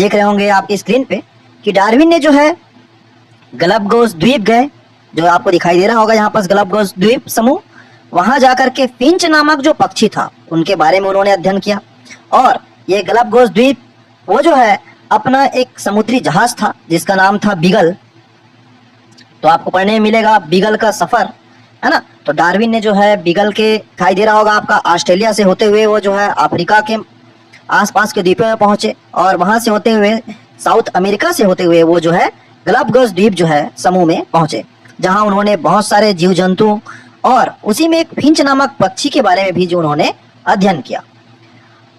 देख रहे होंगे आपकी स्क्रीन पे कि डार्विन ने जो है गलपगोस द्वीप गए, जो आपको दिखाई दे रहा होगा यहाँ पर गलपगोस द्वीप समूह, वहां जाकर के फिंच नामक जो पक्षी था उनके बारे में उन्होंने अध्ययन किया। और ये गलपगोस द्वीप वो जो है अपना एक समुद्री जहाज था जिसका नाम था बीगल। तो आपको पढ़ने में मिलेगा बीगल का सफर, है ना। तो डार्विन ने जो है बीगल के दिखाई दे रहा होगा आपका ऑस्ट्रेलिया से होते हुए वो जो है अफ्रीका के आसपास के द्वीपों में पहुंचे और वहां से होते हुए साउथ अमेरिका से होते हुए वो जो है गलपगोस द्वीप जो है समूह में पहुंचे, जहां उन्होंने बहुत सारे जीव जंतु और उसी में एक फिंच नामक पक्षी के बारे में भी जो उन्होंने अध्ययन किया।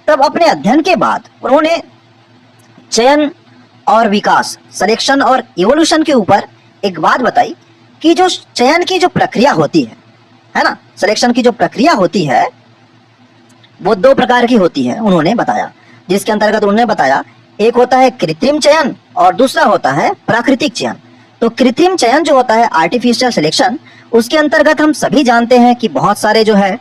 तब अपने अध्ययन के बाद उन्होंने चयन और विकास, सिलेक्शन और इवोल्यूशन के ऊपर एक बात बताई कि जो चयन की जो प्रक्रिया होती है ना, सिलेक्शन की जो प्रक्रिया होती है वो दो प्रकार की होती है उन्होंने बताया, जिसके अंतर्गत उन्होंने बताया एक होता है कृत्रिम चयन और दूसरा होता है प्राकृतिक चयन। तो कृत्रिम चयन जो होता है आर्टिफिशियल सिलेक्शन, उसके अंतर्गत हम सभी जानते हैं कि बहुत सारे जो है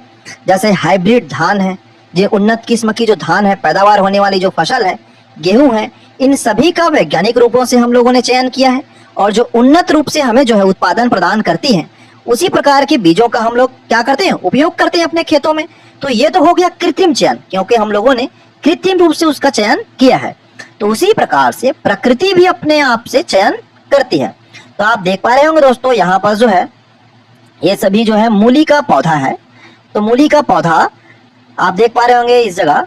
जैसे हाइब्रिड धान है, जो उन्नत किस्म की जो धान है, पैदावार होने वाली जो फसल है, गेहूं है, इन सभी का वैज्ञानिक रूपों से हम लोगों ने चयन किया है और जो उन्नत रूप से हमें जो है उत्पादन प्रदान करती हैं उसी प्रकार के बीजों का हम लोग क्या करते हैं, उपयोग करते हैं अपने खेतों में। तो ये तो हो गया कृत्रिम चयन, क्योंकि हम लोगों ने कृत्रिम रूप से उसका चयन किया है। तो उसी प्रकार से प्रकृति भी अपने आप से चयन करती है। तो आप देख पा रहे होंगे दोस्तों यहाँ पर जो है ये सभी जो है मूली का पौधा है। तो मूली का पौधा आप देख पा रहे होंगे इस जगह।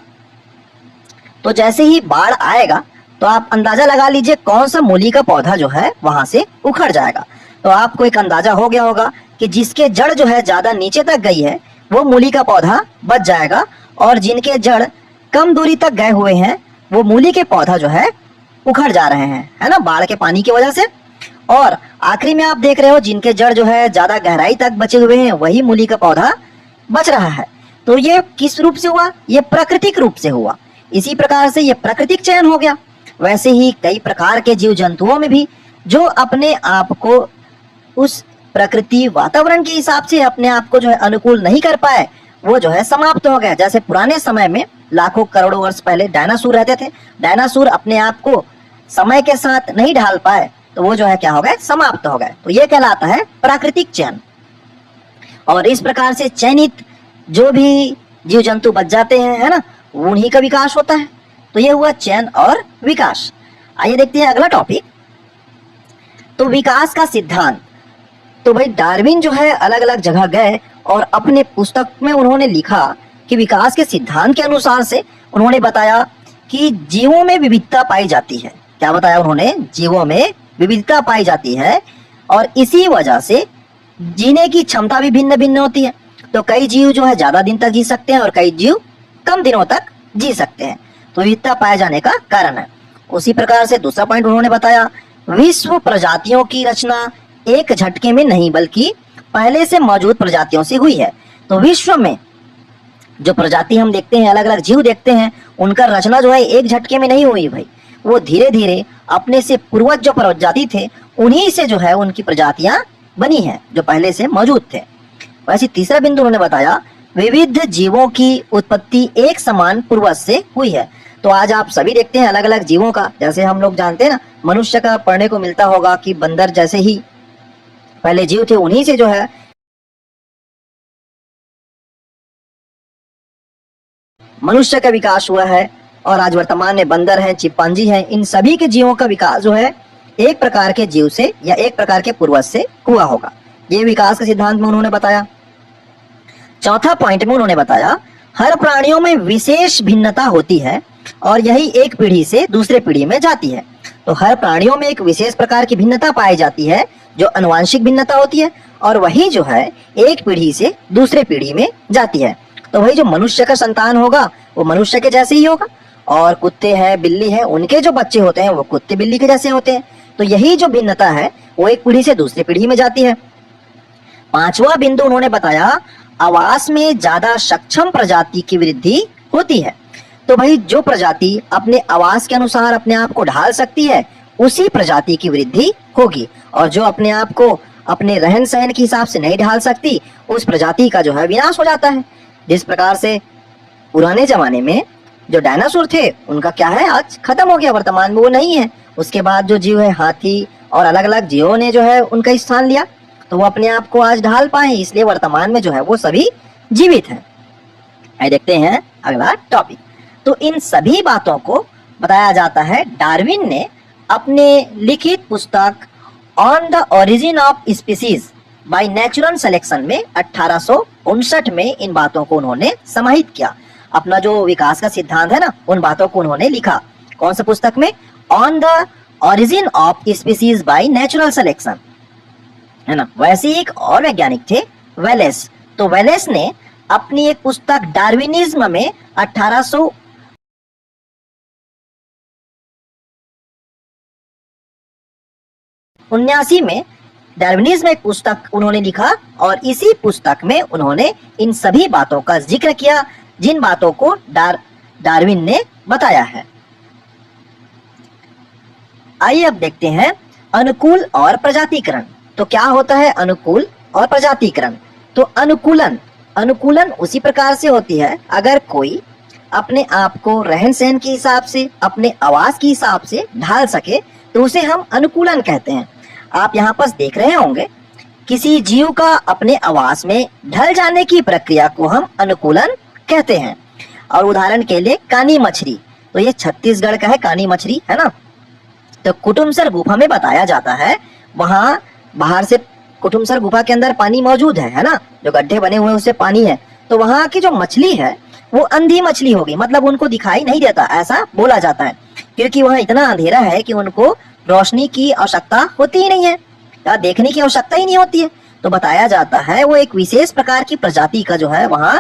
तो जैसे ही बाढ़ आएगा तो आप अंदाजा लगा लीजिए कौन सा मूली का पौधा जो है वहां से उखड़ जाएगा। तो आपको एक अंदाजा हो गया होगा कि जिसके जड़ जो है ज्यादा नीचे तक गई है वो मूली का पौधा बच जाएगा और जिनके जड़ कम दूरी तक गए हुए हैं वो मूली के पौधा जो है उखड़ जा रहे हैं, है ना, बाढ़ के पानी की वजह से। और आखिरी में आप देख रहे हो जिनके जड़ जो है ज्यादा गहराई तक बचे हुए हैं वही मूली का पौधा बच रहा है। तो ये किस रूप से हुआ, ये प्राकृतिक रूप से हुआ। इसी प्रकार से ये प्राकृतिक चयन हो गया। वैसे ही कई प्रकार के जीव जंतुओं में भी जो अपने आप को उस प्रकृति वातावरण के हिसाब से अपने आप को जो है अनुकूल नहीं कर पाए वो जो है समाप्त हो गया। जैसे पुराने समय में लाखों करोड़ों वर्ष पहले डायनासोर रहते थे, डायनासोर अपने आप को समय के साथ नहीं ढाल पाए तो वो जो है क्या हो गए, समाप्त हो गए। तो ये कहलाता है प्राकृतिक चयन। और इस प्रकार से चयनित जो भी जीव जंतु बच जाते हैं, है ना, उन्हीं का विकास होता है। तो ये हुआ चयन और विकास। आइए देखते हैं अगला टॉपिक। तो विकास का सिद्धांत। तो भाई डार्विन जो है अलग अलग जगह गए और अपने पुस्तक में उन्होंने लिखा कि विकास के सिद्धांत के अनुसार से उन्होंने बताया कि जीवों में विविधता पाई जाती है। क्या बताया उन्होंने, जीवों में विविधता पाई जाती है और इसी वजह से जीने की क्षमता भी भिन्न भिन्न होती है। तो कई जीव जो है ज्यादा दिन तक जी सकते हैं और कई जीव कम दिनों तक जी सकते हैं। तो विविधता पाए जाने का कारण है। उसी प्रकार से दूसरा पॉइंट उन्होंने बताया, विश्व प्रजातियों की रचना एक झटके में नहीं बल्कि पहले से मौजूद प्रजातियों से हुई है। तो विश्व में जो प्रजाति हम देखते हैं, अलग अलग जीव देखते हैं, उनका रचना जो है एक झटके में नहीं हुई भाई, वो धीरे धीरे अपने से पूर्वज जो प्रजाति थे उन्हीं से जो है उनकी प्रजातियां बनी हैं जो पहले से मौजूद थे। वैसे तीसरा बिंदु उन्होंने बताया, विविध जीवों की उत्पत्ति एक समान पूर्वज से हुई है। तो आज आप सभी देखते हैं अलग अलग जीवों का, जैसे हम लोग जानते हैं ना, मनुष्य का पढ़ने को मिलता होगा कि बंदर जैसे ही पहले जीव थे उन्हीं से जो है मनुष्य का विकास हुआ है और आज वर्तमान में बंदर है, चिंपांजी है, इन सभी के जीवों का विकास जो है एक प्रकार के जीव से या एक प्रकार के पूर्वज से हुआ होगा। ये विकास के सिद्धांत में उन्होंने बताया। चौथा पॉइंट में उन्होंने बताया, हर प्राणियों में विशेष भिन्नता होती है और यही एक पीढ़ी से दूसरे पीढ़ी में जाती है। तो हर प्राणियों में एक विशेष प्रकार की भिन्नता पाई जाती है जो अनुवांशिक भिन्नता होती है और वही जो है एक पीढ़ी से दूसरे पीढ़ी में जाती है। तो वही जो मनुष्य का संतान होगा वो मनुष्य के जैसे ही होगा और कुत्ते हैं, बिल्ली है, उनके जो बच्चे होते हैं वो कुत्ते बिल्ली के जैसे होते हैं। तो यही जो भिन्नता है वो एक पीढ़ी से दूसरी पीढ़ी में जाती है। पांचवा बिंदु उन्होंने बताया, आवास में ज्यादा सक्षम प्रजाति की वृद्धि होती है। तो भाई जो प्रजाति अपने आवास के अनुसार अपने आप को ढाल सकती है उसी प्रजाति की वृद्धि होगी और जो अपने आप को अपने रहन सहन के हिसाब से नहीं ढाल सकती उस प्रजाति का जो है विनाश हो जाता है। जिस प्रकार से पुराने जमाने में जो डायनासोर थे उनका क्या है, आज खत्म हो गया, वर्तमान में वो नहीं है। उसके बाद जो जीव है, हाथी और अलग अलग जीवों ने जो है उनका स्थान लिया, तो वो अपने आप को आज ढाल पाए, इसलिए वर्तमान में जो है वो सभी जीवित हैं। आइए देखते हैं अगला टॉपिक। तो इन सभी बातों को बताया जाता है डार्विन ने अपने लिखित पुस्तक on the origin of species by natural selection में 1859 में इन बातों को उन्होंने समाहित किया। अपना जो विकास का सिद्धांत है ना, उन बातों को उन्होंने लिखा। कौन सा पुस्तक में? On the origin of species by natural selection, है ना। वैसे एक और वैज्ञानिक थे, वेलेस। तो वेलेस ने अपनी एक पुस्तक डार्विनिज्म में 1879 में डार्विनिज्म एक पुस्तक उन्होंने लिखा, और इसी पुस्तक में उन्होंने इन सभी बातों का जिक्र किया जिन बातों को डार्विन ने बताया है। आइए अब देखते हैं अनुकूल और प्रजातिकरण। तो क्या होता है अनुकूल और प्रजातिकरण? तो अनुकूलन उसी प्रकार से होती है, अगर कोई अपने आप को रहन सहन के हिसाब से, अपने आवास के हिसाब से ढाल सके तो उसे हम अनुकूलन कहते हैं। आप यहाँ पर देख रहे होंगे किसी जीव का अपने आवास में ढल जाने की प्रक्रिया को हम अनुकूलन कहते हैं। और उदाहरण के लिए कानी मछली, तो ये छत्तीसगढ़ का है कानी मछली, है ना। तो कुटुमसर गुफा में बताया जाता है, वहां बाहर से कुटुमसर गुफा के अंदर पानी मौजूद है ना, जो गड्ढे बने हुए हैं उससे पानी है। तो वहां की जो मछली है वो अंधी मछली होगी, मतलब उनको दिखाई नहीं देता, ऐसा बोला जाता है, क्योंकि वहां इतना अंधेरा है कि उनको रोशनी की आवश्यकता होती ही नहीं है या देखने की आवश्यकता ही नहीं होती है। तो बताया जाता है वो एक विशेष प्रकार की प्रजाति का जो है वहां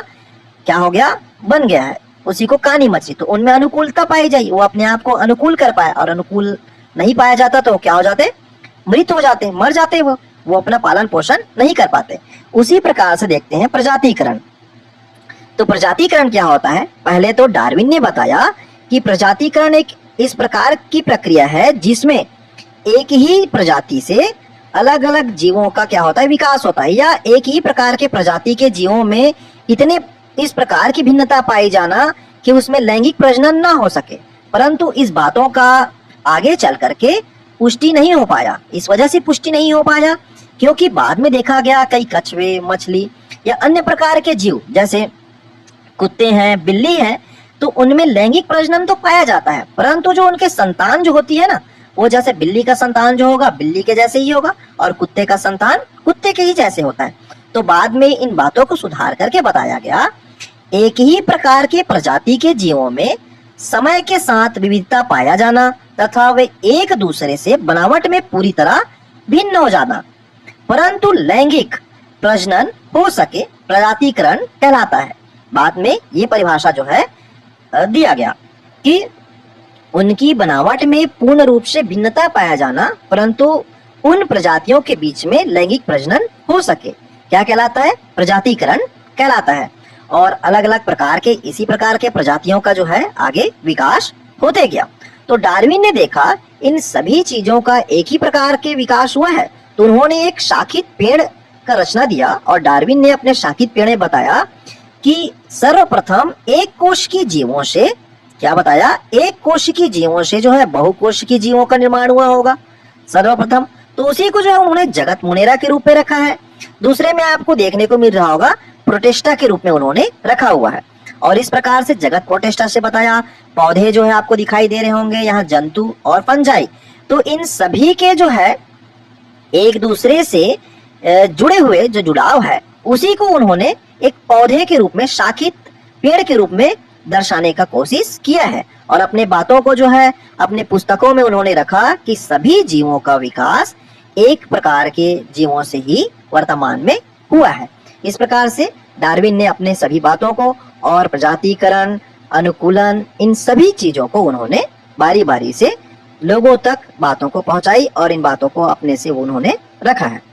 क्या हो गया, बन गया है, उसी को कानी मछली। तो उनमें अनुकूलता पाई जाए, वो अपने आप को अनुकूल कर पाए, और अनुकूल नहीं पाया जाता तो क्या हो जाते, मृत हो जाते, मर जाते, वो अपना पालन पोषण नहीं कर पाते। उसी प्रकार से देखते हैं प्रजातिकरण। तो प्रजातिकरण क्या होता है? पहले तो डार्विन ने बताया कि प्रजातिकरण एक इस प्रकार की प्रक्रिया है जिसमें एक ही प्रजाति से अलग अलग जीवों का क्या होता है, विकास होता है, या एक ही प्रकार के प्रजाति के जीवों में इतने इस प्रकार की भिन्नता पाई जाना कि उसमें लैंगिक प्रजनन ना हो सके। परंतु इस बातों का आगे चल करके पुष्टि नहीं हो पाया। इस वजह से पुष्टि नहीं हो पाया क्योंकि बाद में देखा गया कई कछुए, मछली या अन्य प्रकार के जीव जैसे कुत्ते हैं, बिल्ली है, तो उनमें लैंगिक प्रजनन तो पाया जाता है, परंतु जो उनके संतान जो होती है ना, वो जैसे बिल्ली का संतान जो होगा बिल्ली के जैसे ही होगा, और कुत्ते का संतान कुत्ते के ही जैसे होता है। तो बाद में इन बातों को सुधार करके बताया गया, एक ही प्रकार के प्रजाति के जीवों में समय के साथ विविधता पाया जाना तथा वे एक दूसरे से बनावट में पूरी तरह भिन्न हो जाना, परंतु लैंगिक प्रजनन हो सके, प्रजातिकरण कहलाता है। बाद में ये परिभाषा जो है दिया गया कि उनकी बनावट में पूर्ण रूप से भिन्नता पाया जाना, परंतु उन प्रजातियों के बीच में लैंगिक प्रजनन हो सके, क्या कहलाता है, प्रजातिकरण कहलाता है। और अलग अलग प्रकार के इसी प्रकार के प्रजातियों का जो है आगे विकास होते गया। तो डार्विन ने देखा इन सभी चीजों का एक ही प्रकार के विकास हुआ है, तो उन्होंने एक शाखित पेड़ का रचना दिया, और डार्विन ने अपने शाखित पेड़ में बताया कि सर्वप्रथम एक कोश की जीवों से, क्या बताया, एक कोश की जीवों से जो है बहुकोश की जीवों का निर्माण हुआ होगा सर्वप्रथम। तो उसी को जो है उन्होंने जगत मुनेरा के रूप में रखा है। दूसरे में आपको देखने को मिल रहा होगा प्रोटेस्टा के रूप में उन्होंने रखा हुआ है। और इस प्रकार से जगत प्रोटेस्टा से बताया। पौधे जो है आपको दिखाई दे रहे होंगे यहाँ, जंतु और फंजाई, तो इन सभी के जो है एक दूसरे से जुड़े हुए जो जुड़ाव है उसी को उन्होंने एक पौधे के रूप में, शाखित पेड़ के रूप में दर्शाने का कोशिश किया है। और अपने बातों को जो है अपने पुस्तकों में उन्होंने रखा कि सभी जीवों का विकास एक प्रकार के जीवों से ही वर्तमान में हुआ है। इस प्रकार से डार्विन ने अपने सभी बातों को और प्रजातिकरण, अनुकूलन, इन सभी चीजों को उन्होंने बारी बारी से लोगों तक बातों को पहुंचाई और इन बातों को अपने से उन्होंने रखा है।